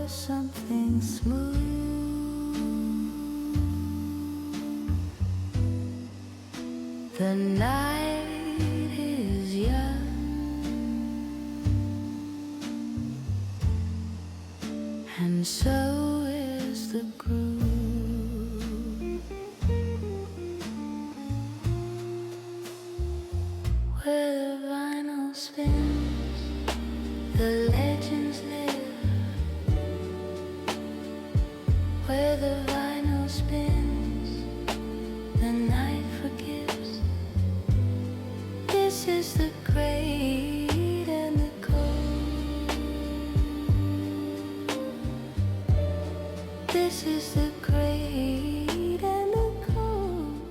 for something smooth. The night is young, and so is the groove. Where the vinyl spins, the legends live. Where the vinyl spins, the night forgives. This is the great and the cold. This is the great and the cold.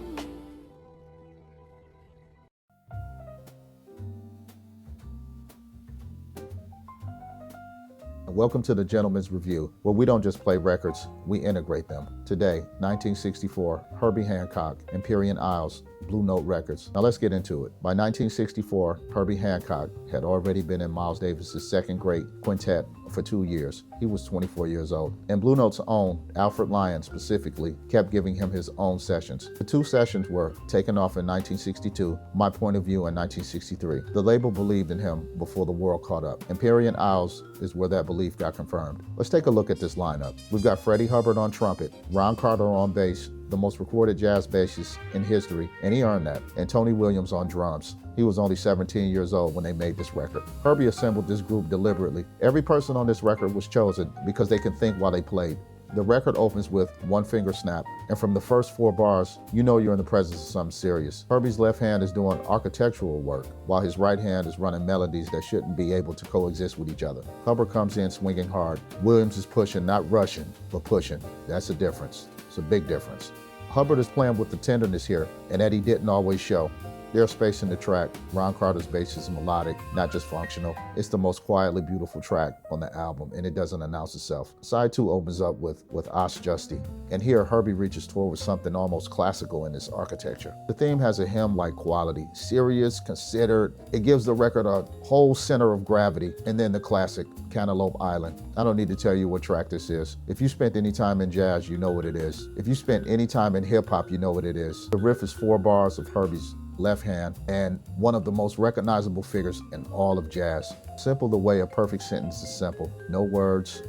Welcome to the Gentleman's Review, where we don't just play records, we integrate them. Today, 1964, Herbie Hancock, Empyrean Isles, Blue Note Records. Now let's get into it. By 1964, Herbie Hancock had already been in Miles Davis's second great quintet for 2 years. He was 24 years old. And Blue Note's own, Alfred Lyon specifically, kept giving him his own sessions. The two sessions were Taken Off in 1962, My Point of View in 1963. The label believed in him before the world caught up. Empyrean Isles is where that belief got confirmed. Let's take a look at this lineup. We've got Freddie Hubbard on trumpet, Ron Carter on bass, the most recorded jazz bassist in history, and he earned that, and Tony Williams on drums. He was only 17 years old when they made this record. Herbie assembled this group deliberately. Every person on this record was chosen because they could think while they played. The record opens with One Finger Snap, and from the first 4 bars, you know you're in the presence of something serious. Herbie's left hand is doing architectural work, while his right hand is running melodies that shouldn't be able to coexist with each other. Hubbard comes in swinging hard. Williams is pushing, not rushing, but pushing. That's a difference. It's a big difference. Hubbard is playing with the tenderness here, and that he didn't always show. There's space in the track. Ron Carter's bass is melodic, not just functional. It's the most quietly beautiful track on the album, and it doesn't announce itself. Side 2 opens up with Os Justy, and here Herbie reaches toward with something almost classical in its architecture. The theme has a hymn-like quality, serious, considered. It gives the record a whole center of gravity, and then the classic, Cantaloupe Island. I don't need to tell you what track this is. If you spent any time in jazz, you know what it is. If you spent any time in hip-hop, you know what it is. The riff is 4 bars of Herbie's left hand, and one of the most recognizable figures in all of jazz. Simple the way a perfect sentence is simple. No words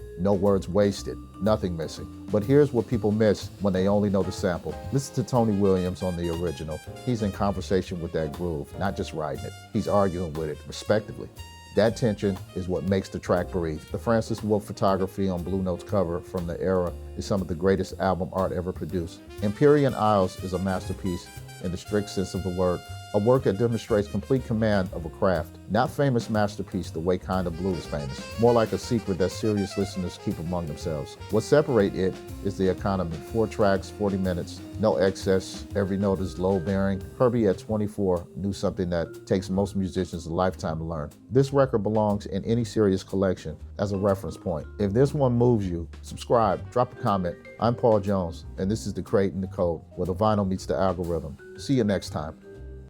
wasted, nothing missing. But here's what people miss when they only know the sample. Listen to Tony Williams on the original. He's in conversation with that groove, not just writing it. He's arguing with it, respectively. That tension is what makes the track breathe. The Francis Wolff photography on Blue Note's cover from the era is some of the greatest album art ever produced. Empyrean Isles is a masterpiece in the strict sense of the word, a work that demonstrates complete command of a craft. Not famous masterpiece the way Kind of Blue is famous, more like a secret that serious listeners keep among themselves. What separates it is the economy. 4 tracks, 40 minutes, no excess, every note is low-bearing. Herbie at 24 knew something that takes most musicians a lifetime to learn. This record belongs in any serious collection as a reference point. If this one moves you, subscribe, drop a comment. I'm Paul Jones, and this is The Crate and the Code, where the vinyl meets the algorithm. See you next time.